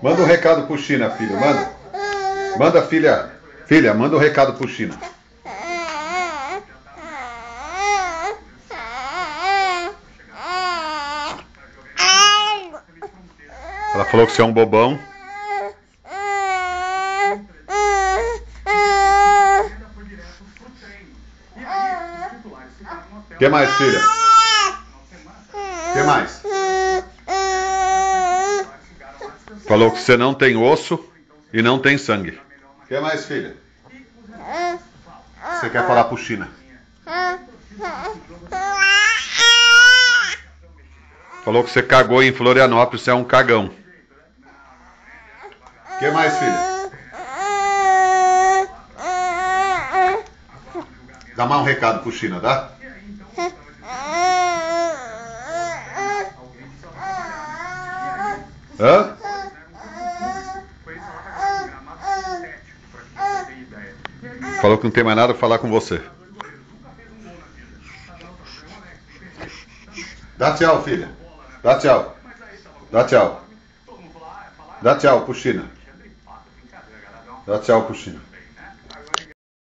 Manda um recado pro China, filho. Manda. Manda, filha. Filha, manda um recado pro China. Ela falou que você é um bobão. O que mais, filha? O que mais? Falou que você não tem osso e não tem sangue. O que mais, filha? Você quer falar pro China? Falou que você cagou em Florianópolis, você é um cagão. O que mais, filha? Dá mais um recado pro China, dá? Hã? Falou que não tem mais nada pra falar com você. Dá tchau, filha. Dá tchau. Dá tchau. Dá tchau pro China. Dá tchau pro China.